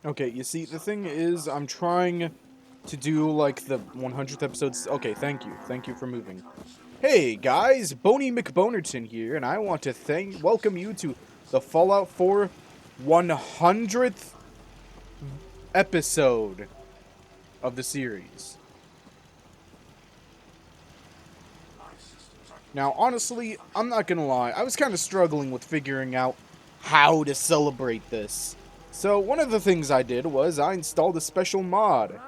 Okay, you see, the thing is, I'm trying to do, like, the 100th episodes. Okay, thank you. Thank you for moving. Hey, guys, Boney McBonerton here, and I want to welcome you to the Fallout 4 100th episode of the series. Now, honestly, I'm not gonna lie, I was kind of struggling with figuring out how to celebrate this. So, one of the things I did was I installed a special mod.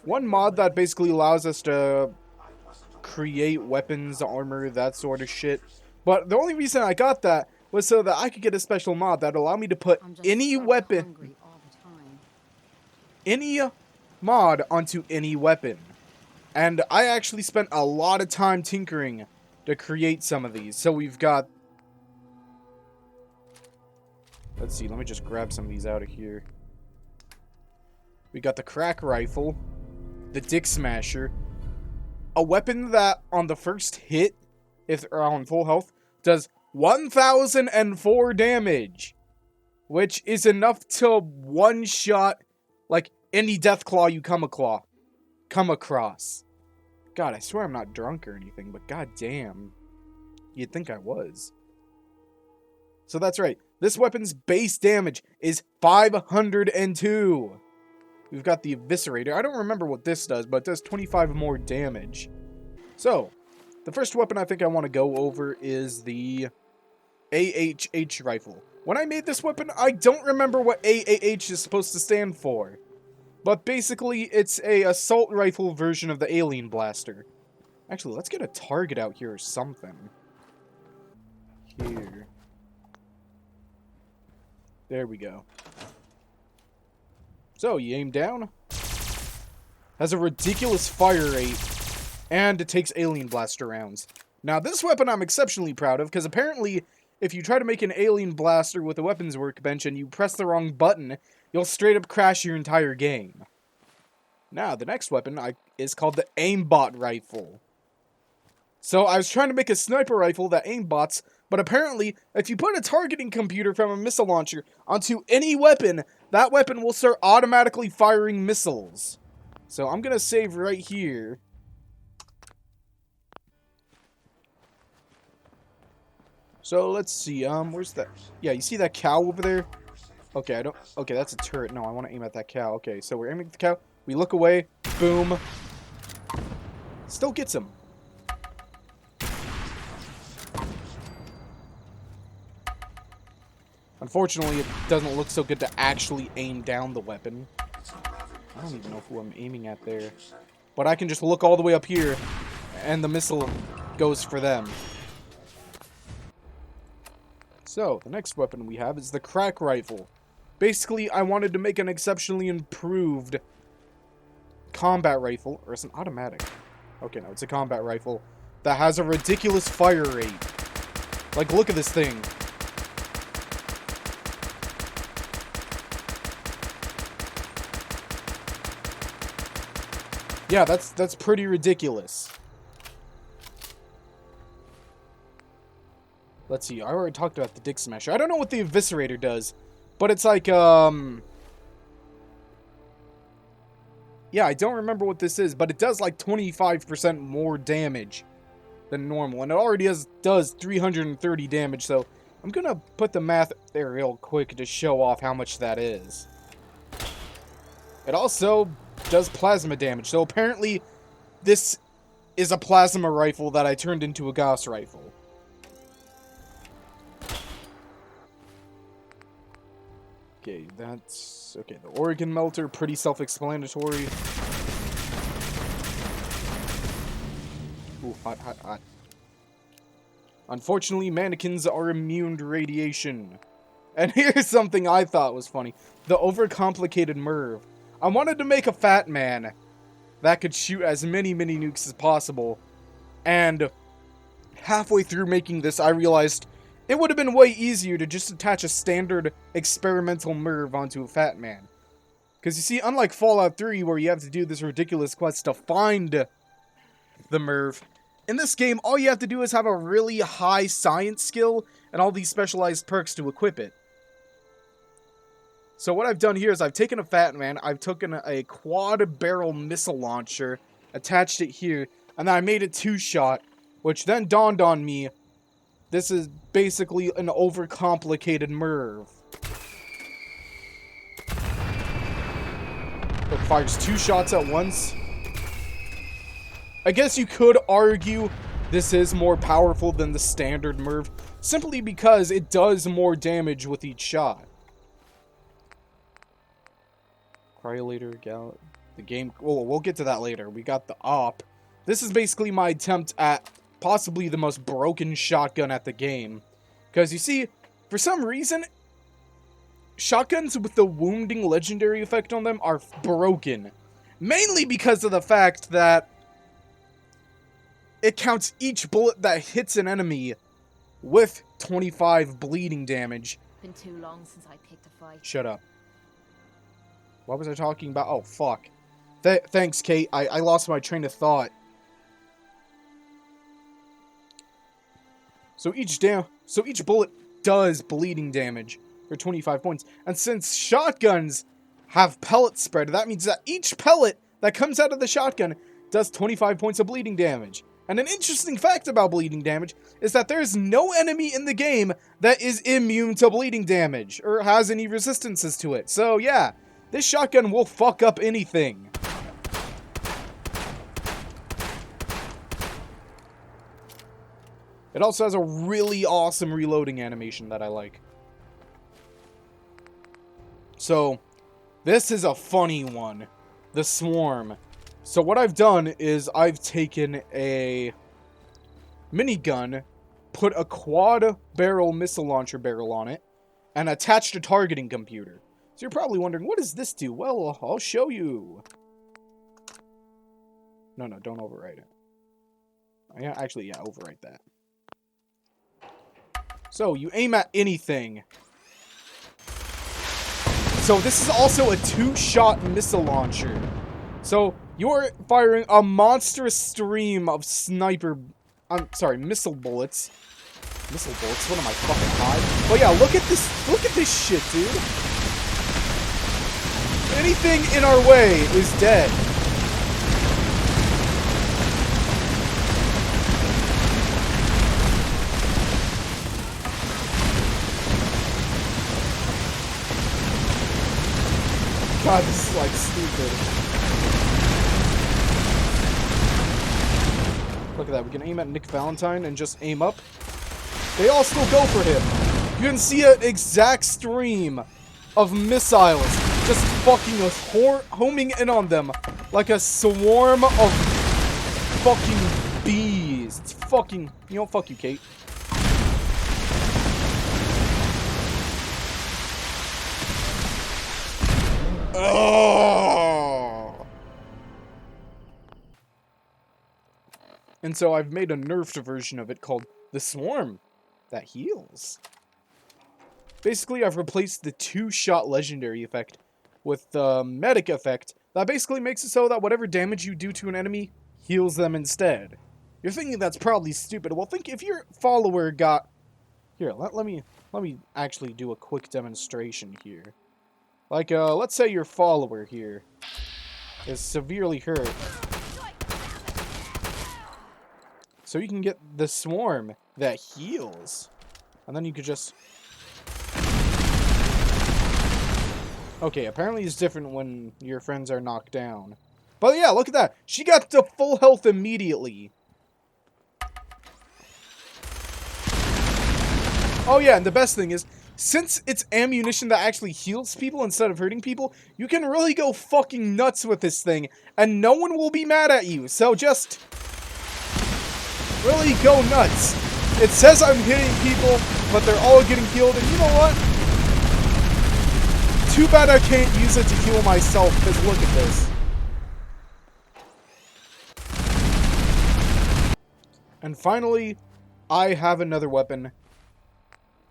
One mod that basically allows us to create weapons, armor, that sort of shit. But the only reason I got that was so that I could get a special mod that allowed me to put any weapon, any mod onto any weapon. And I actually spent a lot of time tinkering to create some of these. So we've got... Let's see, let me just grab some of these out of here. We got the crack rifle, the dick smasher, a weapon that on the first hit, if they're on full health, does 1004 damage, which is enough to one-shot, like, any deathclaw you come across. God, I swear I'm not drunk or anything, but goddamn, you'd think I was. So that's right, this weapon's base damage is 502. We've got the Eviscerator. I don't remember what this does, but it does 25 more damage. So, the first weapon I think I want to go over is the AHH rifle. When I made this weapon, I don't remember what AAH is supposed to stand for. But basically, it's a assault rifle version of the Alien Blaster. Actually, let's get a target out here or something. Here. There we go. So, you aim down. Has a ridiculous fire rate. And it takes Alien Blaster rounds. Now, this weapon I'm exceptionally proud of, because apparently, if you try to make an Alien Blaster with a weapons workbench and you press the wrong button, you'll straight up crash your entire game. Now, the next weapon is called the Aimbot Rifle. So, I was trying to make a sniper rifle that aimbots, but apparently, if you put a targeting computer from a missile launcher onto any weapon, that weapon will start automatically firing missiles. So, I'm gonna save right here. So, let's see, where's that? Yeah, you see that cow over there? Okay, okay, that's a turret. No, I want to aim at that cow. Okay, so we're aiming at the cow. We look away. Boom. Still gets him. Unfortunately, it doesn't look so good to actually aim down the weapon. I don't even know who I'm aiming at there. But I can just look all the way up here, and the missile goes for them. So, the next weapon we have is the crack rifle. Basically, I wanted to make an exceptionally improved combat rifle, or it's an automatic. Okay, no, it's a combat rifle that has a ridiculous fire rate. Like, look at this thing. Yeah, that's pretty ridiculous. Let's see, I already talked about the Dick Smasher. I don't know what the Eviscerator does, but it's like, yeah, I don't remember what this is, but it does like 25% more damage than normal, and it already does 330 damage, so I'm gonna put the math there real quick to show off how much that is. It also does plasma damage, so apparently this is a plasma rifle that I turned into a Gauss rifle. Okay, that's... Okay, the Organ Melter, pretty self-explanatory. Ooh, hot, hot, hot. Unfortunately, mannequins are immune to radiation. And here's something I thought was funny. The overcomplicated Merv. I wanted to make a fat man that could shoot as many nukes as possible. And halfway through making this, I realized it would have been way easier to just attach a standard experimental Merv onto a fat man. Because you see, unlike Fallout 3, where you have to do this ridiculous quest to find the Merv, in this game, all you have to do is have a really high science skill and all these specialized perks to equip it. So what I've done here is I've taken a Fat Man, I've taken a quad barrel missile launcher, attached it here, and then I made it 2-shot, which then dawned on me, this is basically an overcomplicated MIRV. It fires 2 shots at once. I guess you could argue this is more powerful than the standard MIRV, simply because it does more damage with each shot. Cryolator, the game... Oh, we'll get to that later. We got the op. This is basically my attempt at possibly the most broken shotgun at the game. Because you see, for some reason, shotguns with the wounding legendary effect on them are broken. Mainly because of the fact that it counts each bullet that hits an enemy with 25 bleeding damage. Been too long since I picked a fight. Shut up. What was I talking about? Oh, fuck. Thanks, Kate. I lost my train of thought. So each bullet does bleeding damage for 25 points. And since shotguns have pellet spread, that means that each pellet that comes out of the shotgun does 25 points of bleeding damage. And an interesting fact about bleeding damage is that there is no enemy in the game that is immune to bleeding damage or has any resistances to it. So yeah, this shotgun will fuck up anything. It also has a really awesome reloading animation that I like. So, this is a funny one. The Swarm. So what I've done is I've taken a minigun, put a quad barrel missile launcher barrel on it, and attached a targeting computer. So you're probably wondering, what does this do? Well, I'll show you. No, don't overwrite it. Yeah, actually, yeah, overwrite that. So, you aim at anything. So, this is also a 2-shot missile launcher. So, you're firing a monstrous stream of missile bullets. Missile bullets? What am I, fucking high? But yeah, look at this shit, dude. Anything in our way is dead. God, this is like stupid. Look at that, we can aim at Nick Valentine and just aim up. They all still go for him. You can see an exact stream of missiles just fucking homing in on them like a swarm of fucking bees. It's fucking, you know, fuck you, Kate. Oh. And so I've made a nerfed version of it called the Swarm that heals. Basically, I've replaced the 2-shot legendary effect with the medic effect that basically makes it so that whatever damage you do to an enemy heals them instead. You're thinking that's probably stupid. Well, think if your follower got... Here, let me actually do a quick demonstration here. Like, let's say your follower here is severely hurt. So you can get the Swarm that heals. And then you could just... Okay, apparently it's different when your friends are knocked down. But yeah, look at that. She got to full health immediately. Oh yeah, and the best thing is, since it's ammunition that actually heals people instead of hurting people, you can really go fucking nuts with this thing, and no one will be mad at you. So just really go nuts. It says I'm hitting people, but they're all getting healed, and you know what? Too bad I can't use it to heal myself, because look at this. And finally, I have another weapon.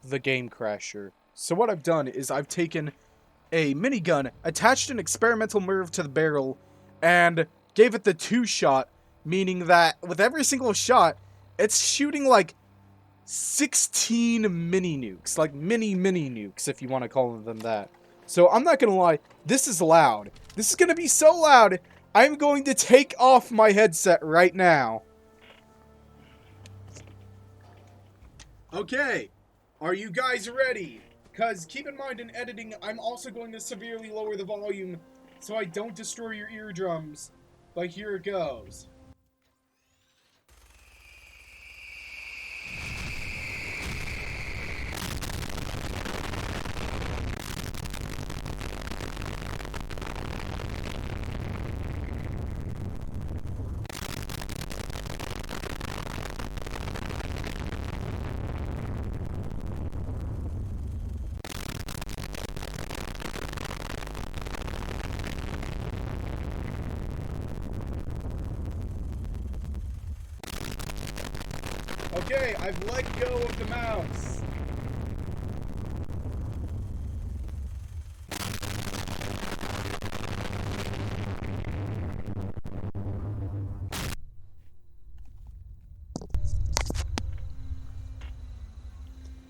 The Game Crasher. So what I've done is I've taken a minigun, attached an experimental MIRV to the barrel, and gave it the 2-shot, meaning that with every single shot, it's shooting like 16 mini nukes, like mini nukes, if you want to call them that. So I'm not gonna lie, this is loud. This is gonna be so loud, I'm going to take off my headset right now. Okay, are you guys ready? Because keep in mind in editing, I'm also going to severely lower the volume so I don't destroy your eardrums. But here it goes. Okay, I've let go of the mouse.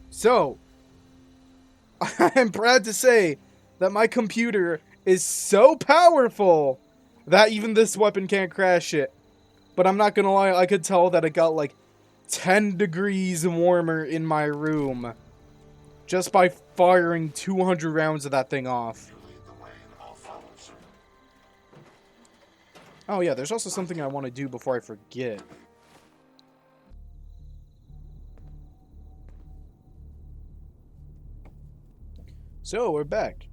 So, I'm proud to say that my computer is so powerful that even this weapon can't crash it. But I'm not gonna lie, I could tell that it got like 10 degrees warmer in my room just by firing 200 rounds of that thing off. Oh yeah, there's also something I want to do before I forget. So, we're back.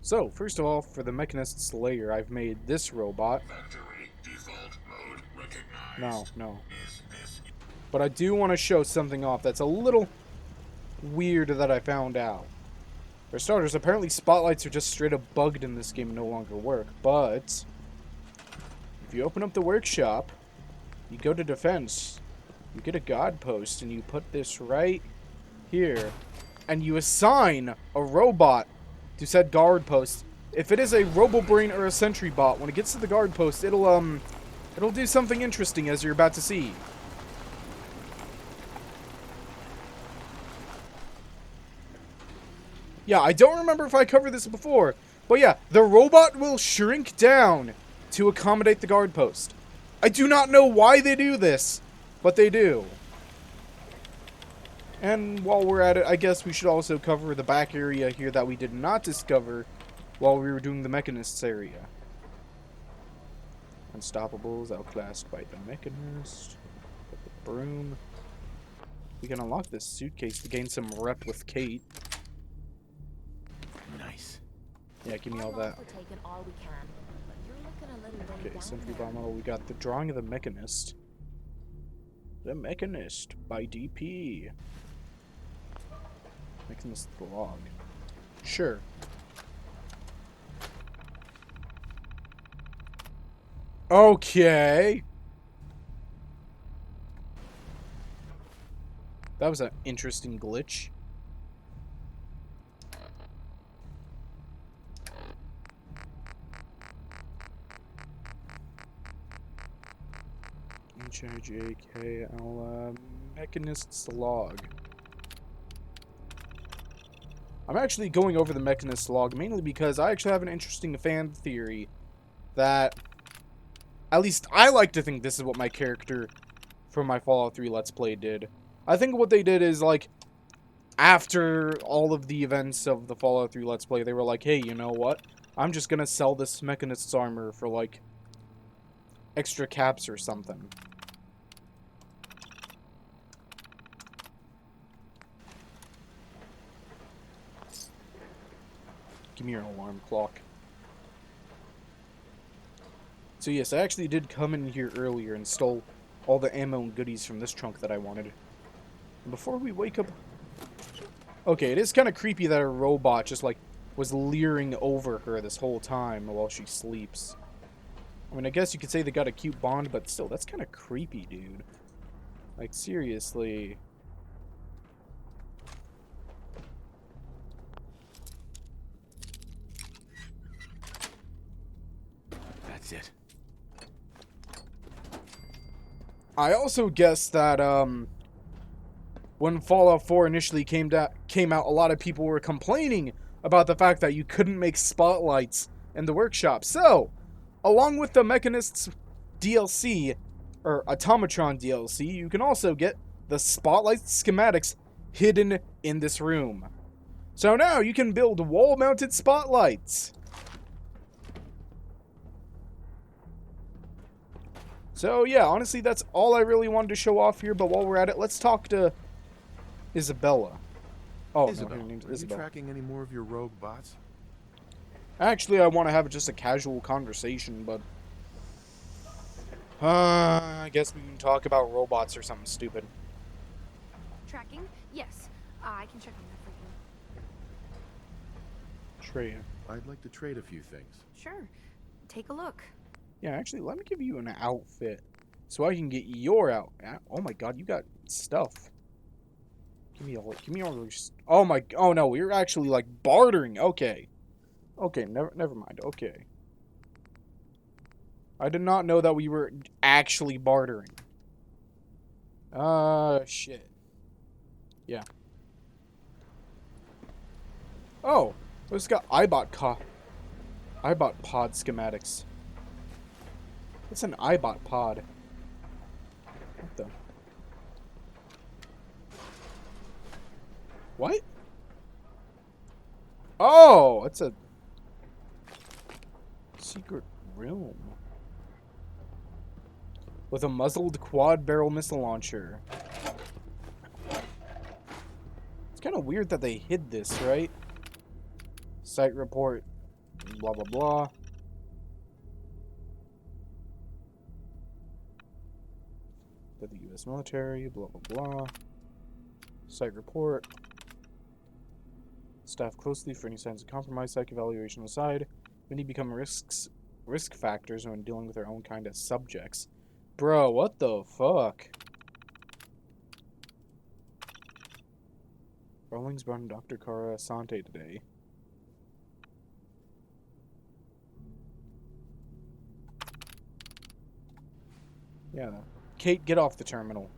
So, first of all, for the Mechanist's lair, I've made this robot. Factory default mode recognized. No. But I do want to show something off that's a little weird that I found out. For starters, apparently spotlights are just straight up bugged in this game and no longer work. But if you open up the workshop, you go to defense, you get a god post, and you put this right here, and you assign a robot to said guard post. If it is a RoboBrain or a Sentry bot, when it gets to the guard post, it'll do something interesting, as you're about to see. Yeah, I don't remember if I covered this before, but yeah, the robot will shrink down to accommodate the guard post. I do not know why they do this, but they do. And while we're at it, I guess we should also cover the back area here that we did not discover while we were doing the Mechanists area. Unstoppables, outclassed by the Mechanist. Put the broom. We can unlock this suitcase to gain some rep with Kate. Nice. Yeah, give me all that. We're taking all we can, but you're looking a little way Okay, down Sentry there. bot model. We got the drawing of the Mechanist. The Mechanist by DP. Mechanist log. Sure. Okay. That was an interesting glitch. HIJKL Mechanist's log. I'm actually going over the Mechanist's log mainly because I actually have an interesting fan theory that, at least I like to think this is what my character from my Fallout 3 Let's Play did. I think what they did is, like, after all of the events of the Fallout 3 Let's Play, they were like, hey, you know what? I'm just gonna sell this Mechanist's armor for, like, extra caps or something. Give me your alarm clock. So yes, I actually did come in here earlier and stole all the ammo and goodies from this trunk that I wanted. And before we wake up... Okay, it is kind of creepy that a robot just, like, was leering over her this whole time while she sleeps. I mean, I guess you could say they got a cute bond, but still, that's kind of creepy, dude. Like, seriously... That's it. I also guess that, when Fallout 4 initially came out, a lot of people were complaining about the fact that you couldn't make spotlights in the workshop. So, along with the Mechanists DLC, or Automatron DLC, you can also get the spotlight schematics hidden in this room. So now you can build wall-mounted spotlights. So yeah, honestly, that's all I really wanted to show off here. But while we're at it, let's talk to Isabella. Oh, Isabel, no, her name's are Isabel. you tracking any more of your rogue bots? Actually, I want to have just a casual conversation, but I guess we can talk about robots or something stupid. Tracking? Yes. I can check on that for you. Trade. I'd like to trade a few things. Sure. Take a look. Yeah, actually, let me give you an outfit so I can get your out. Oh my God, you got stuff. Give me all your. Oh my. Oh no, we're actually like bartering. Okay. Okay, never mind. Okay. I did not know that we were actually bartering. Shit. Yeah. Oh, let's got Ibot Pod schematics. What's an Ibot Pod? What the? What? Oh, it's a secret room with a muzzled quad-barrel missile launcher. It's kind of weird that they hid this, right? Site report, blah blah blah. The U.S. military, blah blah blah. Site report. Staff closely for any signs of compromise. Psych evaluation aside, many become risk factors when dealing with their own kind of subjects. Bro, what the fuck? Rawlings brought in Dr. Cara Asante today. Yeah. Kate, get off the terminal.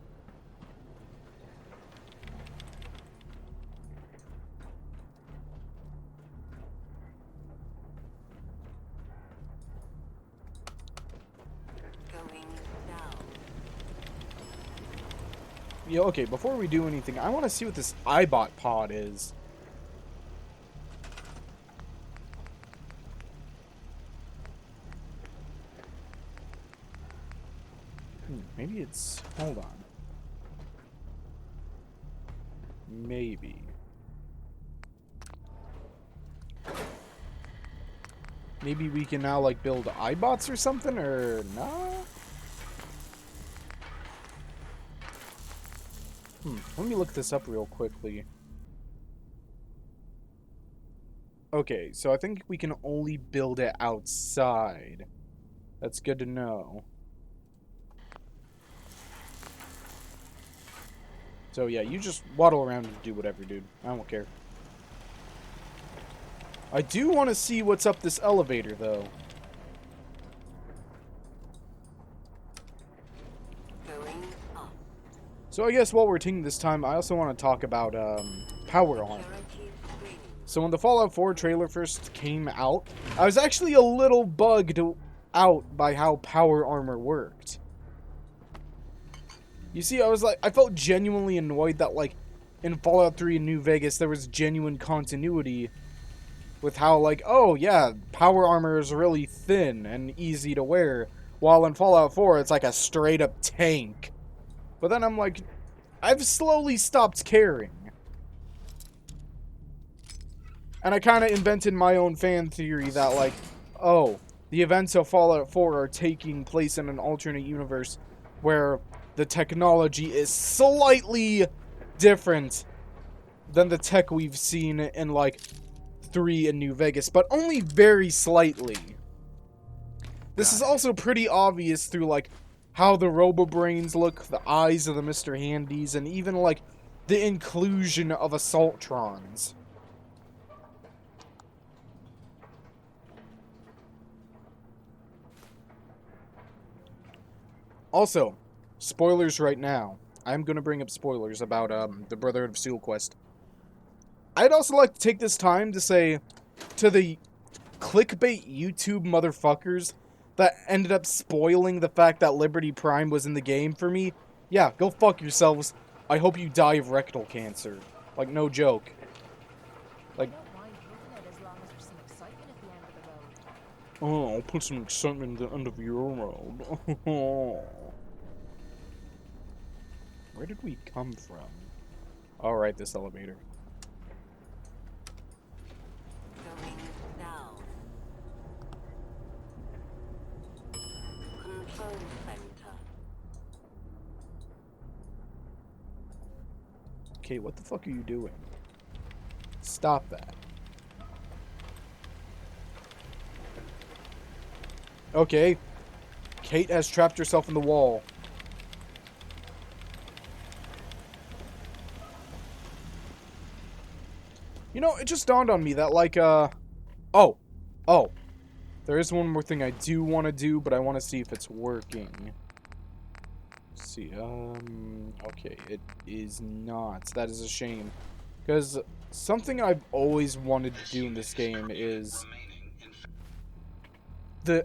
Yeah, okay, before we do anything, I want to see what this Ibot pod is. Maybe it's... Hold on. Maybe. Maybe we can now, like, build iBots or something, or no? Let me look this up real quickly. Okay, so I think we can only build it outside. That's good to know. So yeah, you just waddle around and do whatever, dude. I don't care. I do want to see what's up this elevator, though. So I guess while we're taking this time, I also want to talk about power armor. So when the Fallout 4 trailer first came out, I was actually a little bugged out by how power armor worked. You see, I felt genuinely annoyed that, like, in Fallout 3 in New Vegas, there was genuine continuity with how, like, oh, yeah, power armor is really thin and easy to wear, while in Fallout 4, it's like a straight-up tank. But then I'm like, I've slowly stopped caring. And I kind of invented my own fan theory that, like, oh, the events of Fallout 4 are taking place in an alternate universe where the technology is slightly different than the tech we've seen in, like, 3 in New Vegas, but only very slightly. This is also pretty obvious through, like, how the Robo-Brains look, the eyes of the Mr. Handys, and even, like, the inclusion of Assaultrons. Also, spoilers right now. I'm going to bring up spoilers about the Brotherhood of Steel Quest. I'd also like to take this time to say to the clickbait YouTube motherfuckers that ended up spoiling the fact that Liberty Prime was in the game for me, yeah, go fuck yourselves. I hope you die of rectal cancer. Like, no joke. Like, I don't mind looking at it as long as there's some excitement at the end of the road. oh, I'll put some excitement at the end of your road. Where did we come from? Alright, this elevator. Going down. Control center. Okay, what the fuck are you doing? Stop that. Okay. Kate has trapped herself in the wall. You know, it just dawned on me that, like, Oh. There is one more thing I do want to do, but I want to see if it's working. Let's see, okay, it is not. That is a shame. Because something I've always wanted to do in this game is...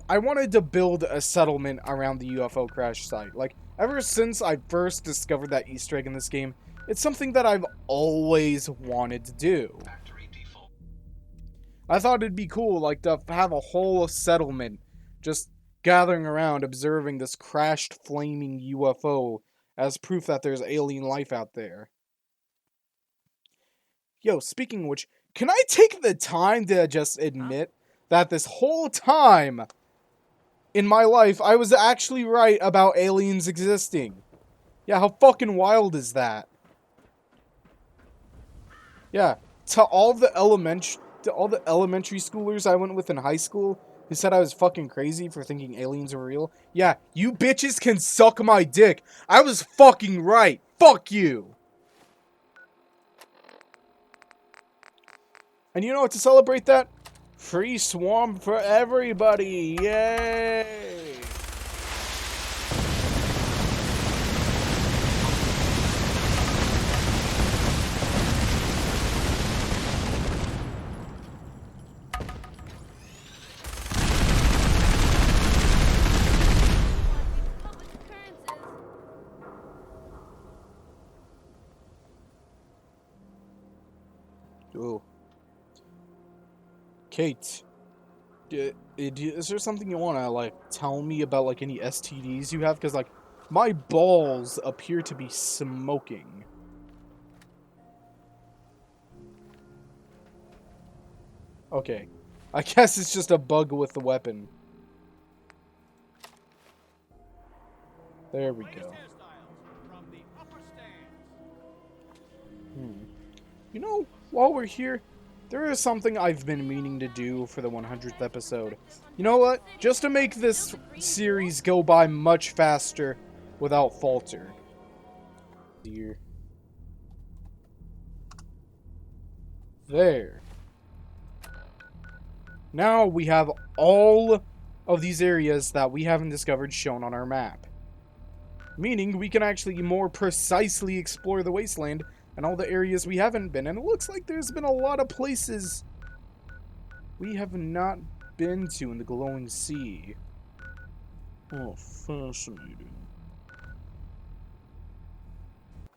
I wanted to build a settlement around the UFO crash site. Like, ever since I first discovered that Easter egg in this game, it's something that I've always wanted to do. I thought it'd be cool, like, to have a whole settlement just gathering around observing this crashed flaming UFO as proof that there's alien life out there. Yo, speaking of which, can I take the time to just admit that this whole time in my life, I was actually right about aliens existing? Yeah, how fucking wild is that? Yeah, to all the elementary schoolers I went with in high school who said I was fucking crazy for thinking aliens were real, yeah, you bitches can suck my dick. I was fucking right. Fuck you. And you know what, to celebrate that? Free swarm for everybody. Yay! Public occurrences. Ooh. Kate, is there something you want to, like, tell me about, like, any STDs you have? Because, like, my balls appear to be smoking. Okay. I guess it's just a bug with the weapon. There we go. You know, while we're here, there is something I've been meaning to do for the 100th episode. You know what? Just to make this series go by much faster without falter. Here. There. Now we have all of these areas that we haven't discovered shown on our map. Meaning we can actually more precisely explore the wasteland and all the areas we haven't been. And it looks like there's been a lot of places we have not been to in the glowing sea. Oh, fascinating.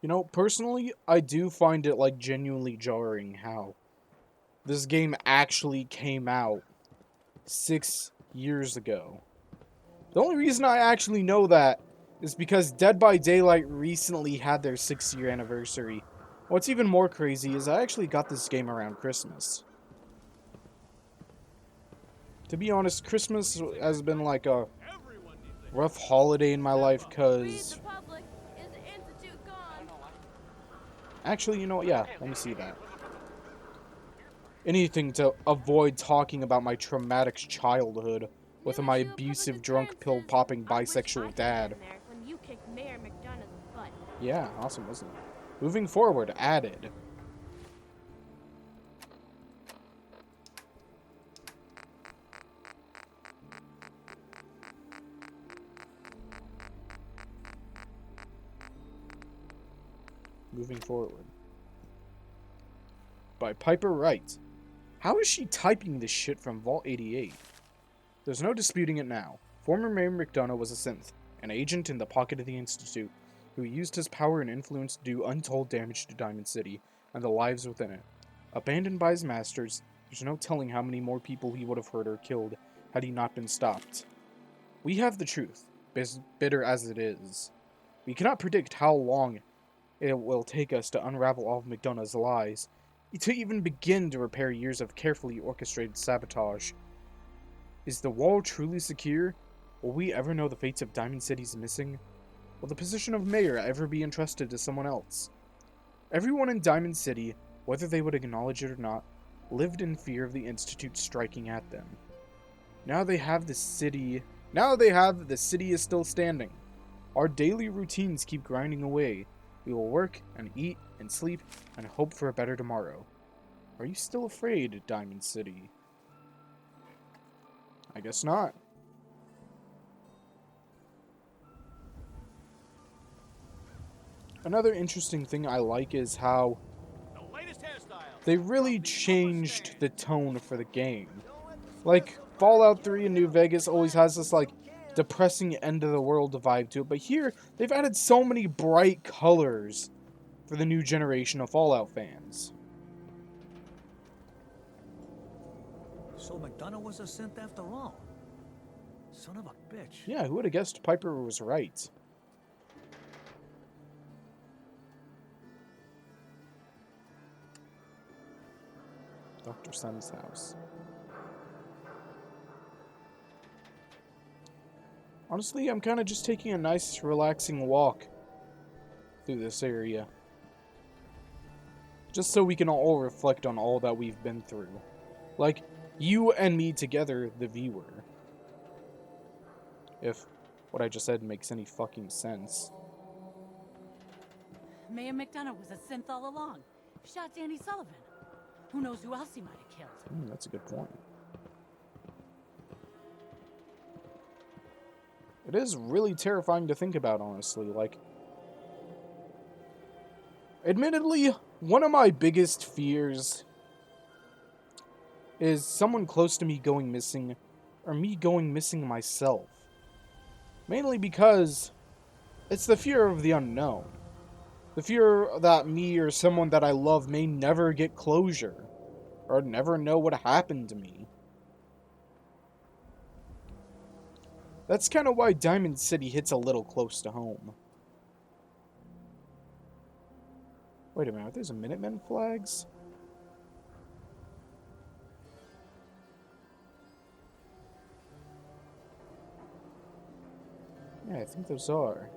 You know, personally, I do find it, like, genuinely jarring how this game actually came out 6 years ago. The only reason I actually know that is because Dead by Daylight recently had their 6-year anniversary. What's even more crazy is I actually got this game around Christmas. To be honest, Christmas has been like a rough holiday in my life because... Actually, you know what? Yeah, let me see that. Anything to avoid talking about my traumatic childhood with my abusive, drunk, pill-popping, bisexual dad. Yeah, awesome, wasn't it? Moving forward, added. Moving forward. by Piper Wright. How is she typing this shit from Vault 88? There's no disputing it now. Former Mayor McDonough was a synth, an agent in the pocket of the Institute, who used his power and influence to do untold damage to Diamond City and the lives within it. Abandoned by his masters, there's no telling how many more people he would have hurt or killed had he not been stopped. We have the truth, bitter as it is. We cannot predict how long it will take us to unravel all of McDonough's lies, to even begin to repair years of carefully orchestrated sabotage. Is the wall truly secure? Will we ever know the fates of Diamond City's missing? Will the position of mayor ever be entrusted to someone else? Everyone in Diamond City, whether they would acknowledge it or not, lived in fear of the Institute striking at them. Now the city is still standing. Our daily routines keep grinding away. We will work and eat and sleep and hope for a better tomorrow. Are you still afraid, Diamond City? I guess not. Another interesting thing I like is how they really changed the tone for the game. Like, Fallout 3 and New Vegas always has this, like, depressing end-of-the-world vibe to it, but here, they've added so many bright colors for the new generation of Fallout fans. So McDonough was a synth after all. Son of a bitch. Yeah, who would have guessed Piper was right? Dr. Sun's house. Honestly, I'm kind of just taking a nice, relaxing walk through this area. Just so we can all reflect on all that we've been through. Like, you and me together, the viewer. If what I just said makes any fucking sense. Mayor McDonough was a synth all along. Shot Danny Sullivan. Who knows who else he might have killed? That's a good point. It is really terrifying to think about, honestly. Like, admittedly, one of my biggest fears is someone close to me going missing, or me going missing myself. Mainly because it's the fear of the unknown. The fear that me or someone that I love may never get closure, or never know what happened to me. That's kind of why Diamond City hits a little close to home. Wait a minute, there's a Minutemen flags? Yeah, I think those are.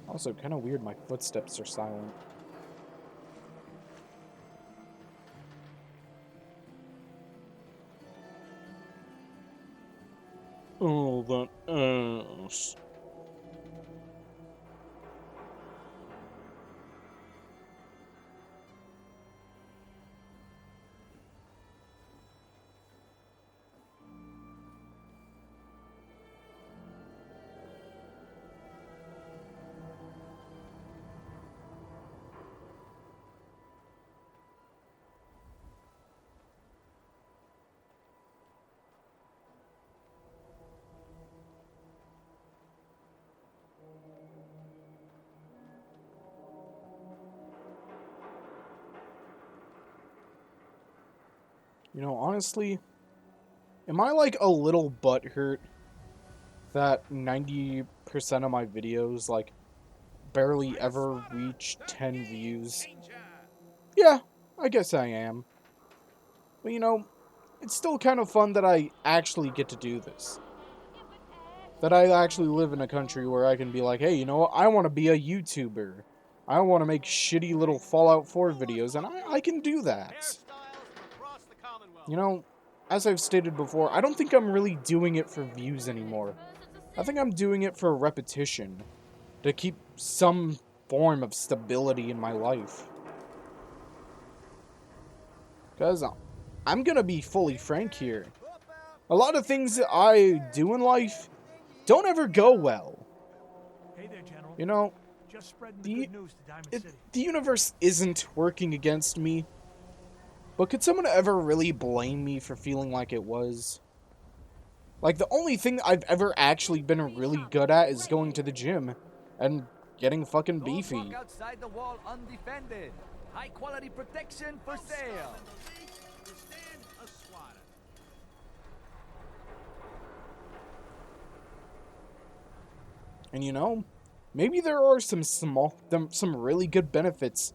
Also, kind of weird my footsteps are silent. Oh, that ass. You know, honestly, am I like a little butthurt that 90% of my videos like barely ever reach 10 views? Yeah, I guess I am. But you know, it's still kind of fun that I actually get to do this. That I actually live in a country where I can be like, hey, you know what? I want to be a YouTuber. I want to make shitty little Fallout 4 videos, and I can do that. You know, as I've stated before, I don't think I'm really doing it for views anymore. I think I'm doing it for repetition. To keep some form of stability in my life. Because I'm gonna be fully frank here. A lot of things that I do in life don't ever go well. Hey there, General. You know, Just spreading the- the good news to Diamond City. the universe isn't working against me. But could someone ever really blame me for feeling like it was? Like, the only thing I've ever actually been really good at is going to the gym and getting fucking Don't beefy. walk outside the wall undefended. High quality protection for sale. And you know, maybe there are some really good benefits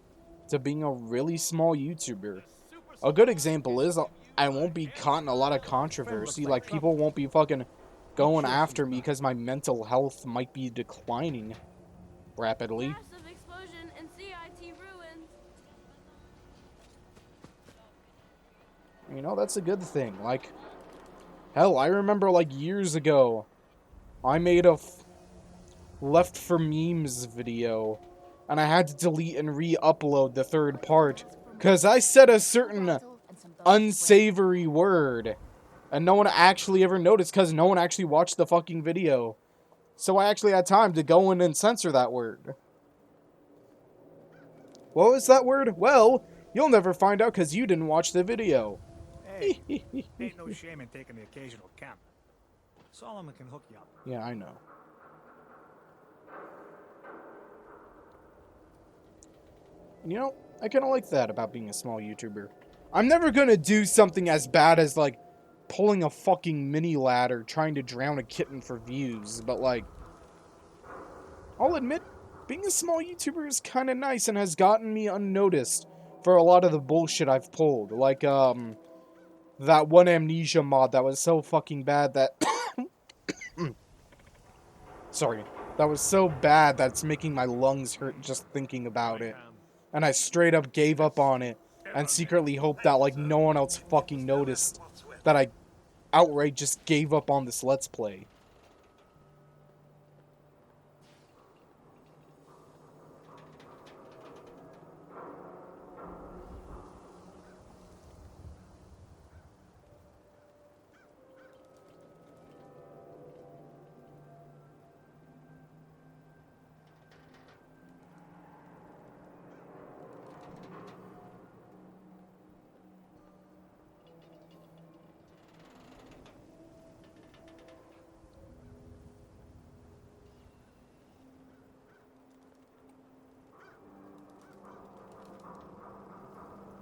to being a really small YouTuber. A good example is I won't be caught in a lot of controversy. Like, people won't be fucking going after me because my mental health might be declining rapidly. Massive explosion in CIT ruins. You know, that's a good thing. Like, hell, I remember, like, years ago, I made a Left for Memes video, and I had to delete and re-upload the third part, because I said a certain unsavory word, and no one actually ever noticed, because no one actually watched the fucking video. So I actually had time to go in and censor that word. What was that word? Well, you'll never find out, because you didn't watch the video. Hey, ain't no shame in taking the occasional camp. Solomon can hook you up. Yeah, I know. You know, I kind of like that about being a small YouTuber. I'm never gonna do something as bad as, like, pulling a fucking mini ladder trying to drown a kitten for views, but, like, I'll admit, being a small YouTuber is kind of nice and has gotten me unnoticed for a lot of the bullshit I've pulled. Like, that one Amnesia mod that was so fucking bad that... Sorry. That was so bad that it's making my lungs hurt just thinking about it. And I straight up gave up on it and secretly hoped that, like, no one else fucking noticed that I outright just gave up on this Let's Play.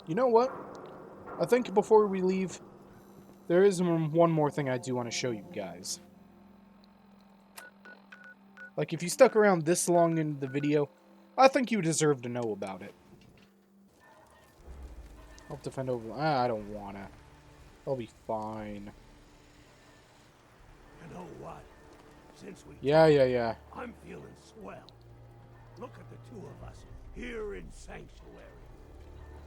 You know what? I think before we leave, there is one more thing I do want to show you guys. Like, if you stuck around this long in the video, I think you deserve to know about it. Help defend over... I don't wanna. I'll be fine. You know what? Since we Yeah. I'm feeling swell. Look at the two of us here in Sanctuary.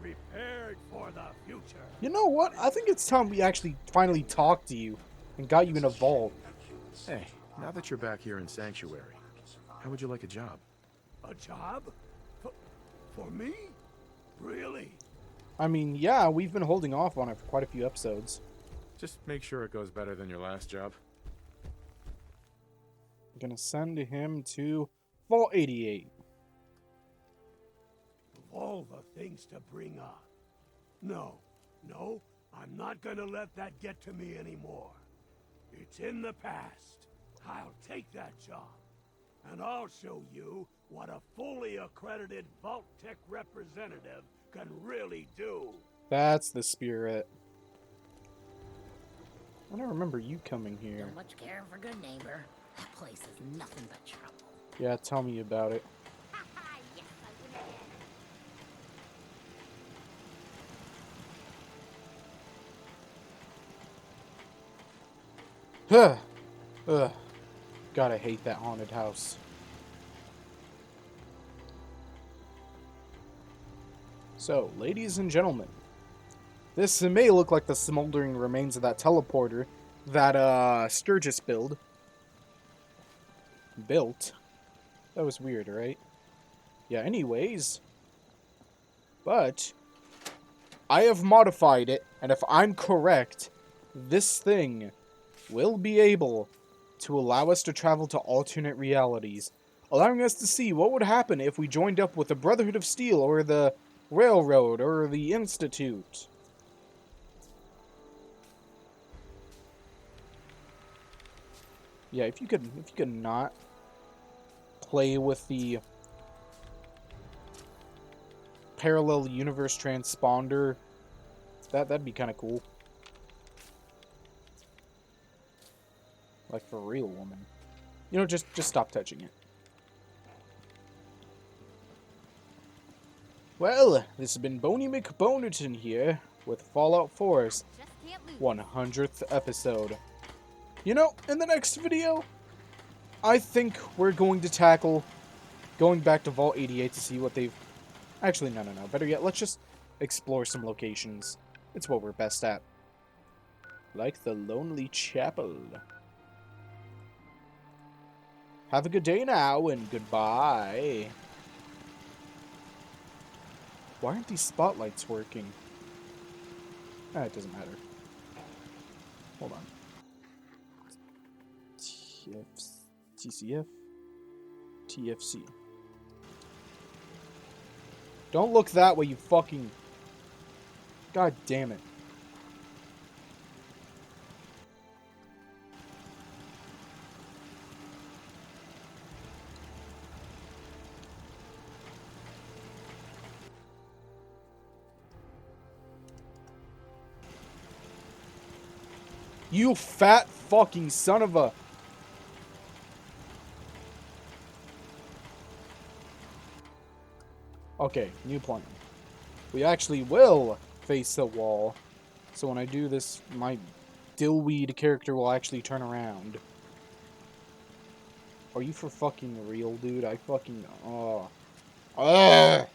Prepared for the future. You know what? I think it's time we actually finally talked to you and got you in a vault. Hey, now that you're back here in Sanctuary, how would you like a job? A job? For me? Really? I mean, yeah, we've been holding off on it for quite a few episodes. Just make sure it goes better than your last job. I'm gonna send him to Vault 88. Of all the things to bring up. No, I'm not gonna let that get to me anymore. It's in the past. I'll take that job. And I'll show you what a fully accredited Vault Tech representative can really do. That's the spirit. I don't remember you coming here. So much care for good neighbor. That place is nothing but trouble. Yeah, tell me about it. Yes, I win again. Ugh. God, I hate that haunted house. So, ladies and gentlemen, this may look like the smoldering remains of that teleporter that Sturgis built. That was weird, right? Yeah, anyways. But I have modified it, and if I'm correct, this thing will be able to allow us to travel to alternate realities allowing us to see what would happen if we joined up with the Brotherhood of Steel or the Railroad or the Institute. Yeah, if you could not play with the parallel universe transponder, that'd be kind of cool. Like, for real, woman. You know, just stop touching it. Well, this has been Boney McBonerton here with Fallout 4's Just can't lose. 100th episode. You know, in the next video, I think we're going to tackle going back to Vault 88 to see what they've... Actually, no. Better yet, let's just explore some locations. It's what we're best at. Like the Lonely Chapel. Have a good day now, and goodbye. Why aren't these spotlights working? Ah, it doesn't matter. Hold on. TCF? TFC. Don't look that way, you fucking... God damn it. You fat fucking son of a... Okay, new plan. We actually will face the wall. So when I do this, my dillweed character will actually turn around. Are you for fucking real, dude? I fucking... Oh. Ugh!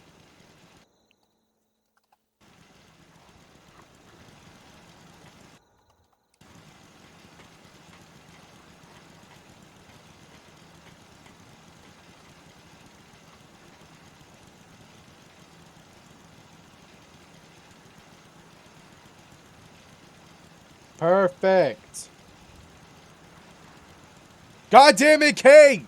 Perfect. God damn it, Kate!